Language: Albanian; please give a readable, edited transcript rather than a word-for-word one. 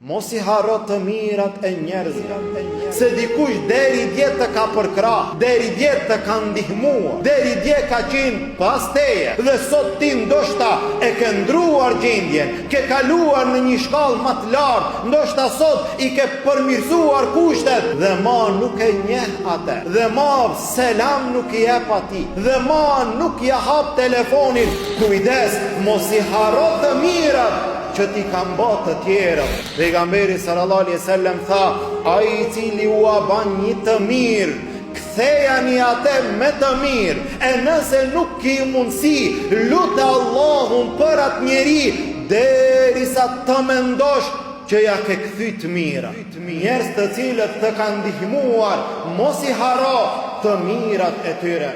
Mos i harro të mirat e njerëzve, se dikush deri dje të ka përkrah, deri dje të ka ndihmua, deri dje ka qenë pas teje, dhe sot ti ndoshta e ke ndruar gjendjen, ke kaluar në një shkallë më të lartë, ndoshta sot i ke përmirësuar kushtet, dhe ma nuk e njeh atë, dhe ma selam nuk i jep atij, dhe ma nuk ja hap telefonin. Kujdes, mos i harro të mirat që ti kam bë të tjerët. Pejgamberi sallallahu alaihi wasallam tha, ai i cili u ban një të mirë, kthejani atë me të mirë, e nëse nuk ki mundësi, lutë Allahun për atë njeri, derisa të mendosh që ja ke kthy të mira. Njerëz të cilët të kanë ndihmuar, mos i harro të mirat e tyre.